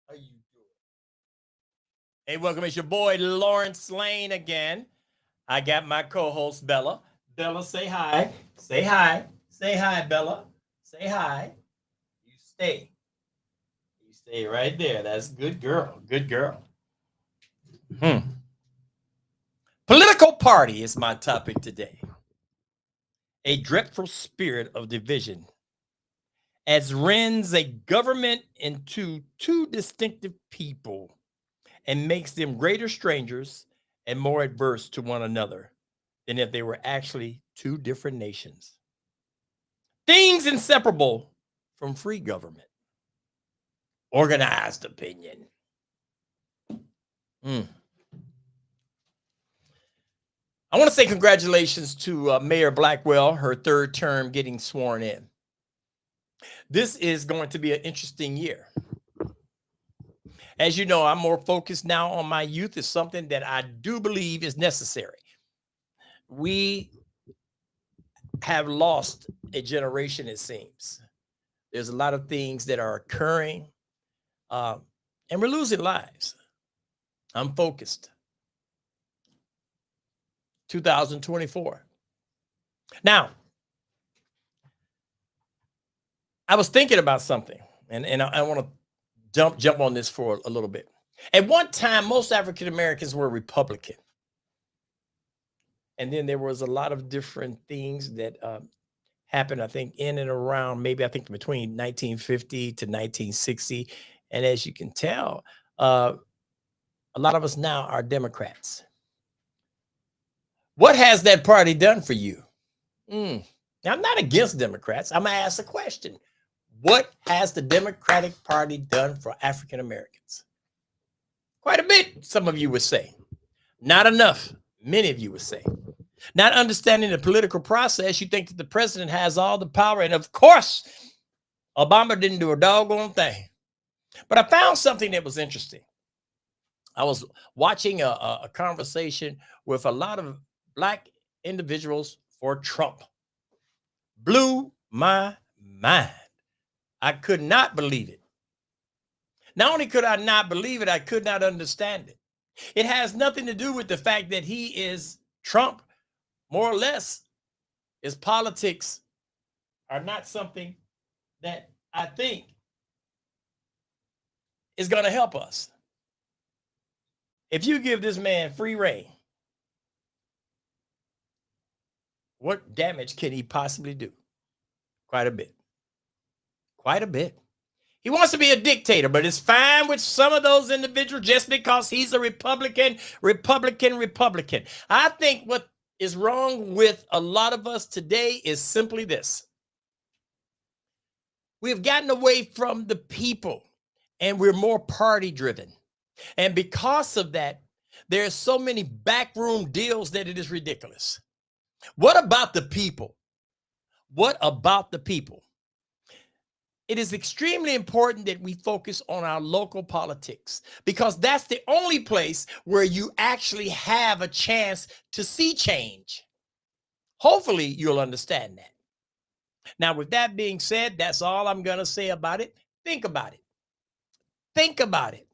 How you doing? Hey, welcome. It's your boy Lawrence Lane again. I got my co-host Bella. Bella, say hi. Say hi. Say hi, Bella. Say hi. You stay. You stay right there. That's good girl. Good girl. Hmm. Political party is my topic today. A dreadful spirit of division as rends a government into two distinctive people and makes them greater strangers and more adverse to one another than if they were actually two different nations. Things inseparable from free government, organized opinion. Mm. I want to say congratulations to Mayor Blackwell, her third term getting sworn in. This is going to be an interesting year. As you know, I'm more focused now on my youth. It's something that I do believe is necessary. We have lost a generation, it seems. There's a lot of things that are occurring, uh, and we're losing lives. I'm focused. 2024. Now, I was thinking about something, and I want to jump on this for a little bit. At one time, most African Americans were Republican, and then there was a lot of different things that happened. I think in and around maybe I think between 1950 to 1960, and as you can tell, a lot of us now are Democrats. What has that party done for you? Mm. Now, I'm not against Democrats. I'm going to ask a question. What has the Democratic Party done for African Americans? Quite a bit, some of you would say. Not enough, many of you would say. Not understanding the political process, you think that the president has all the power. And of course, Obama didn't do a doggone thing. But I found something that was interesting. I was watching a conversation with a lot of Black individuals for Trump. Blew my mind. I could not believe it. Not only could I not believe it, I could not understand it. It has nothing to do with the fact that he is Trump. More or less, his politics are not something that I think is going to help us. If you give this man free reign, what damage can he possibly do? Quite a bit. Quite a bit. He wants to be a dictator, but it's fine with some of those individuals just because he's a Republican. I think what is wrong with a lot of us today is simply this. We've gotten away from the people and we're more party driven. And because of that, there's so many backroom deals that it is ridiculous. What about the people? What about the people? It is extremely important that we focus on our local politics because that's the only place where you actually have a chance to see change. Hopefully, you'll understand that. Now, with that being said, that's all I'm going to say about it. Think about it. Think about it.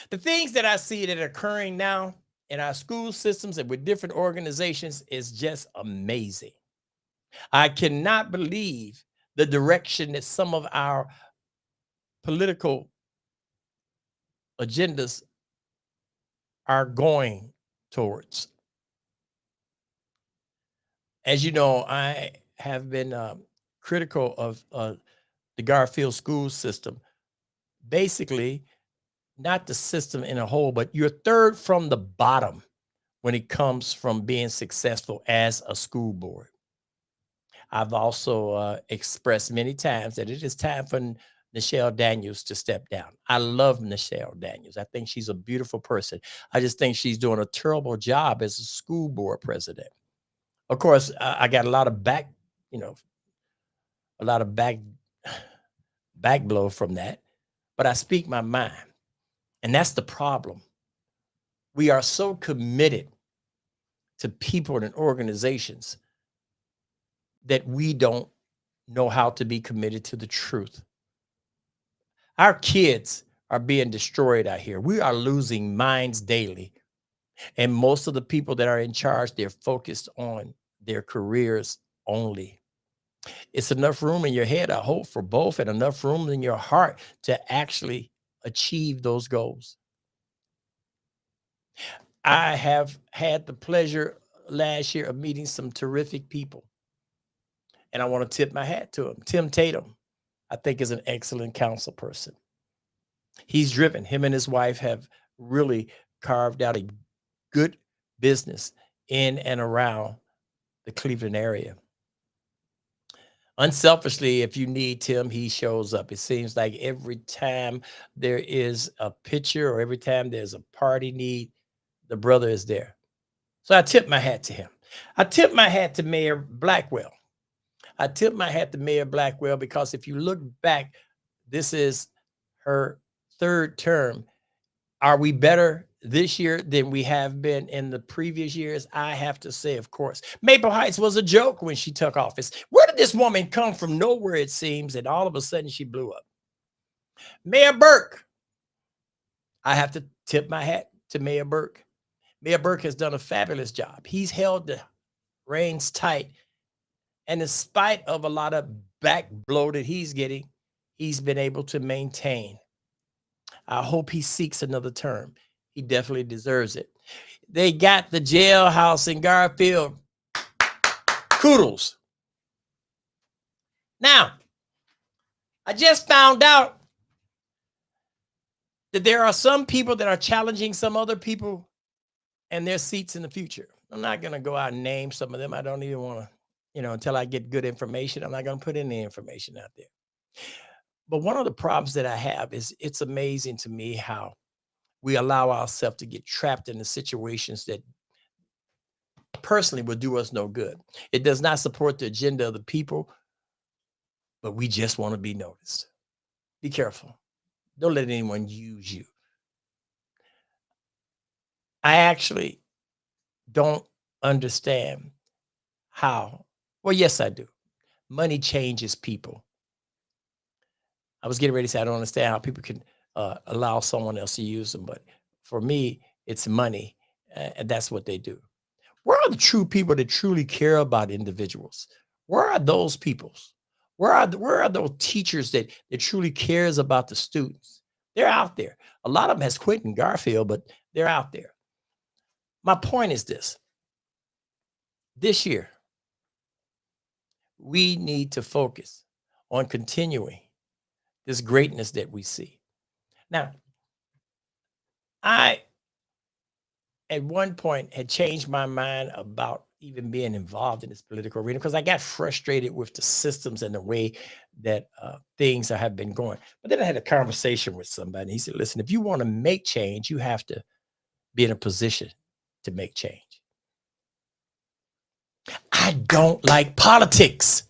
The things that I see that are occurring now in our school systems and with different organizations is just amazing. I cannot believe the direction that some of our political agendas are going towards. As you know, I have been critical of the Garfield school system. Basically, not the system in a whole, but you're third from the bottom when it comes from being successful as a school board. I've also expressed many times that it is time for Nichelle Daniels to step down. I love Nichelle Daniels. I think she's a beautiful person. I just think she's doing a terrible job as a school board president. Of course, I got a lot of you know, a lot of back blow from that, but I speak my mind. And that's the problem. We are so committed to people and organizations that we don't know how to be committed to the truth. Our kids are being destroyed out here. We are losing minds daily. And most of the people that are in charge, they're focused on their careers only. It's enough room in your head, I hope, for both, and enough room in your heart to actually achieve those goals. I have had the pleasure last year of meeting some terrific people, and I want to tip my hat to him. Tim Tatum, I think, is an excellent council person. He's driven. Him and his wife have really carved out a good business in and around the Cleveland area. Unselfishly, if you need Tim, he shows up. It seems like every time there is a picture or every time there's a party need, the brother is there. So I tip my hat to him. I tip my hat to Mayor Blackwell. I tip my hat to Mayor Blackwell because if you look back, this is her third term. Are we better this year than we have been in the previous years? I have to say, of course. Maple Heights was a joke when she took office. Where did this woman come from? Nowhere, it seems, and all of a sudden she blew up. Mayor Burke. I have to tip my hat to Mayor Burke. Mayor Burke has done a fabulous job. He's held the reins tight. And in spite of a lot of back blow that he's getting, he's been able to maintain. I hope he seeks another term. He definitely deserves it. They got the jailhouse in Garfield. Kudos. Now, I just found out that there are some people that are challenging some other people and their seats in the future. I'm not going to go out and name some of them. I don't even want to, until I get good information, I'm not going to put any information out there. But one of the problems that I have is it's amazing to me how we allow ourselves to get trapped in the situations that personally will do us no good. It does not support the agenda of the people, but we just want to be noticed. Be careful. Don't let anyone use you. I actually don't understand how. Well, yes, I do. Money changes people. I was getting ready to say I don't understand how people can allow someone else to use them, but for me, it's money, and that's what they do. Where are the true people that truly care about individuals? Where are those peoples? Where are those teachers that truly cares about the students? They're out there. A lot of them has quit in Garfield, but they're out there. My point is this. This year, we need to focus on continuing this greatness that we see. Now, I, at one point, had changed my mind about even being involved in this political arena because I got frustrated with the systems and the way that things have been going. But then I had a conversation with somebody. He said, listen, if you want to make change, you have to be in a position to make change. I don't like politics,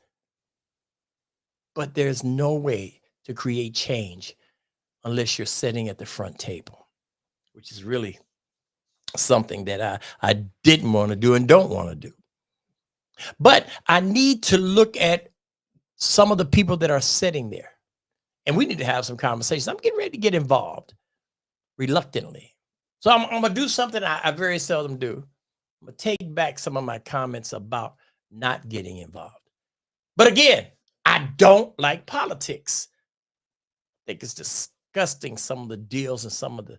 but there's no way to create change unless you're sitting at the front table, which is really something that I didn't want to do and don't want to do. But I need to look at some of the people that are sitting there, and we need to have some conversations. I'm getting ready to get involved reluctantly. So I'm going to do something I very seldom do. I'm going to take back some of my comments about not getting involved. But again, I don't like politics. I think it's disgusting, some of the deals and some of the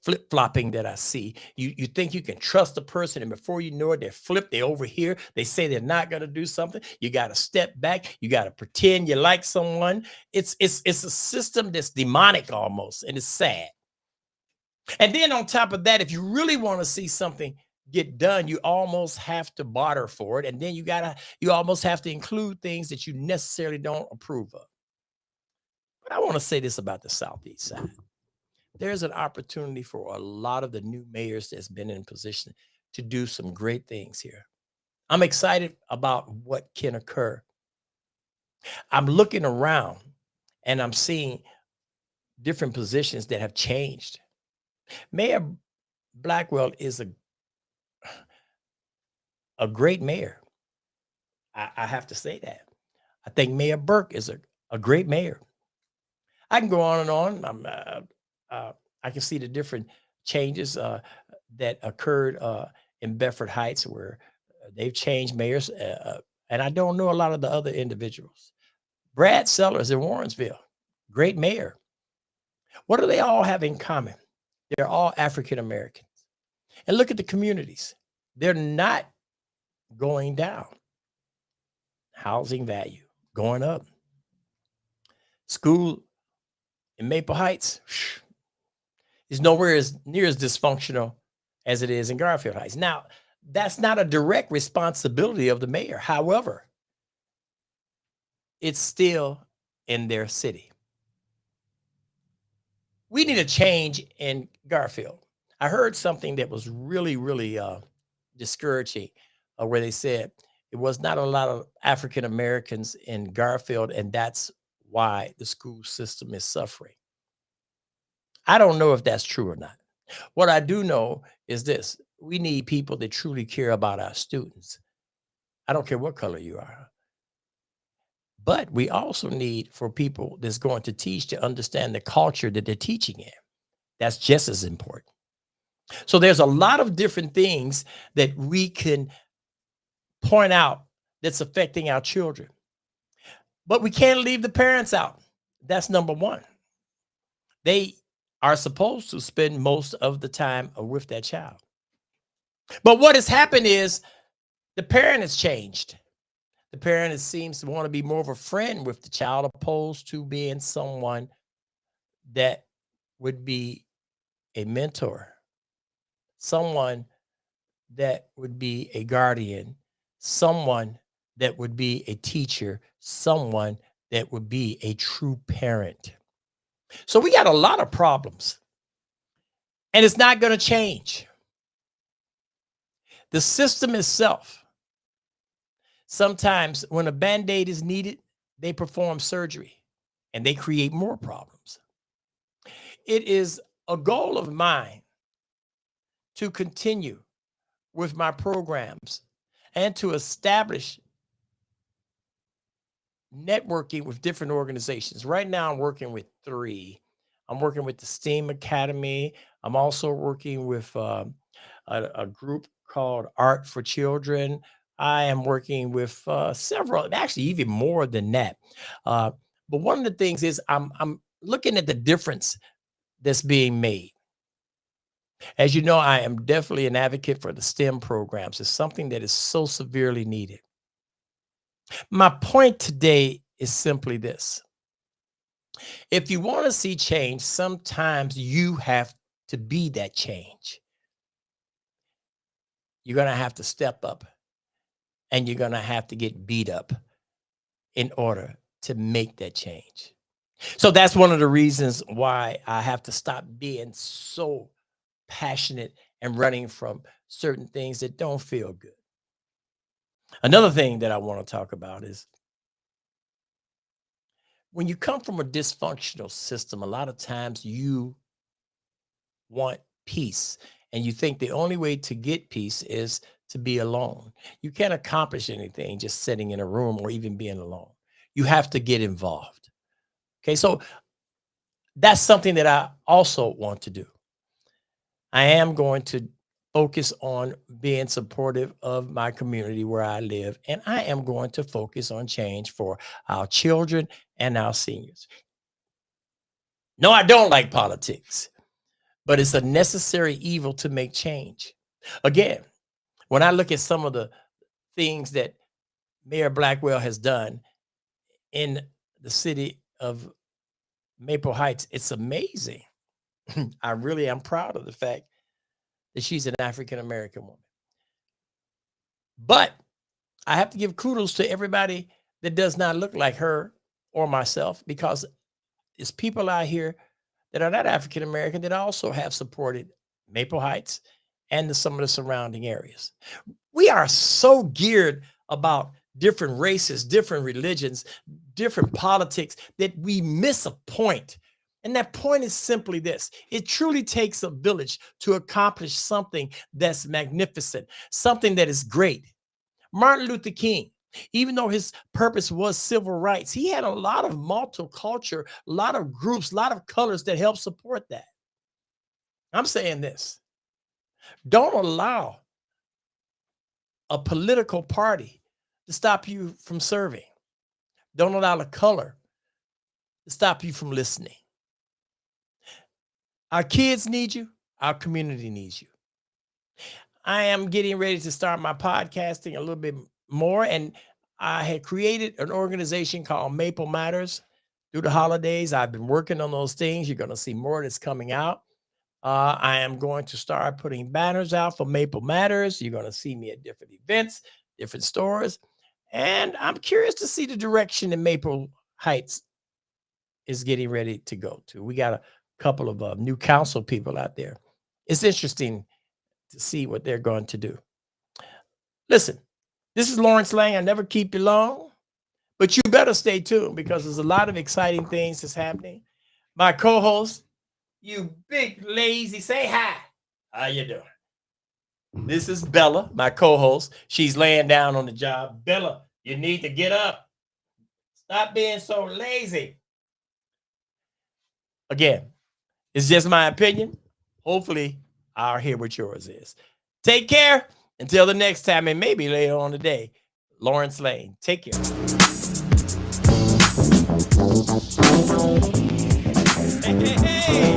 flip-flopping that I see. You think you can trust a person, and before you know it, they're flipped, they're over here. They say they're not going to do something. You got to step back. You got to pretend you like someone. It's a system that's demonic almost, and it's sad. And then on top of that, if you really want to see something get done, you almost have to barter for it. And then you almost have to include things that you necessarily don't approve of. But I want to say this about the Southeast side. There's an opportunity for a lot of the new mayors that's been in position to do some great things here. I'm excited about what can occur I'm looking around and I'm seeing different positions that have changed. Mayor Blackwell is a great mayor. I have to say that. I think Mayor Burke is a great mayor. I can go on and on. I can see the different changes that occurred in Bedford Heights, where they've changed mayors, and I don't know a lot of the other individuals. Brad Sellers in Warrensville, great mayor. What do they all have in common? They're all African Americans. And look at the communities; they're not going down. Housing value going up. School in Maple Heights is nowhere as near as dysfunctional as it is in Garfield Heights. Now, that's not a direct responsibility of the mayor. However, it's still in their city. We need a change in Garfield. I heard something that was really, really discouraging, where they said it was not a lot of African Americans in Garfield, and that's why the school system is suffering. I don't know if that's true or not. What I do know is this: we need people that truly care about our students. I don't care what color you are. But we also need for people that's going to teach to understand the culture that they're teaching in. That's just as important. So there's a lot of different things that we can point out that's affecting our children. But we can't leave the parents out. That's number one. They are supposed to spend most of the time with that child. But what has happened is the parent has changed. The parent seems to want to be more of a friend with the child opposed to being someone that would be a mentor, someone that would be a guardian, someone that would be a teacher, someone that would be a true parent. So we got a lot of problems, and it's not going to change. The system itself, sometimes when a Band-Aid is needed, they perform surgery and they create more problems. It is a goal of mine to continue with my programs and to establish networking with different organizations. Right now, I'm working with 3. I'm working with the STEAM Academy. I'm also working with a group called Art for Children. I am working with several, actually even more than that. Uh, but one of the things is I'm looking at the difference that's being made. As you know, I am definitely an advocate for the STEM programs. It's something that is so severely needed. My point today is simply this: if you want to see change, sometimes you have to be that change. You're going to have to step up, and you're going to have to get beat up in order to make that change. So that's one of the reasons why I have to stop being so passionate and running from certain things that don't feel good. Another thing that I want to talk about is when you come from a dysfunctional system, a lot of times you want peace, and you think the only way to get peace is to be alone. You can't accomplish anything just sitting in a room or even being alone. You have to get involved. Okay, so that's something that I also want to do. I am going to focus on being supportive of my community where I live, and I am going to focus on change for our children and our seniors. No, I don't like politics, but it's a necessary evil to make change. Again, when I look at some of the things that Mayor Blackwell has done in the city of Maple Heights, it's amazing. I really am proud of the fact that she's an African American woman. But I have to give kudos to everybody that does not look like her or myself, because it's people out here that are not African American that also have supported Maple Heights and some of the surrounding areas. We are so geared about different races, different religions, different politics, that we miss a point. And that point is simply this: it truly takes a village to accomplish something that's magnificent, something that is great. Martin Luther King, even though his purpose was civil rights, he had a lot of multicultural, a lot of groups, a lot of colors that helped support that. I'm saying this: don't allow a political party to stop you from serving. Don't allow the color to stop you from listening. Our kids need you. Our community needs you. I am getting ready to start my podcasting a little bit more, and I had created an organization called Maple Matters. Through the holidays, I've been working on those things. You're going to see more that's coming out. I am going to start putting banners out for Maple Matters. You're going to see me at different events, different stores. And I'm curious to see the direction that Maple Heights is getting ready to go to. We got a couple of new council people out there. It's interesting to see what they're going to do. Listen, this is Lawrence Lang. I never keep you long, but you better stay tuned because there's a lot of exciting things that's happening. My co-host, you big lazy, say hi. How you doing? This is Bella, my co-host. She's laying down on the job. Bella, you need to get up. Stop being so lazy. Again, it's just my opinion. Hopefully, I'll hear what yours is. Take care. Until the next time, and maybe later on today, Lawrence Lane. Take care. Hey.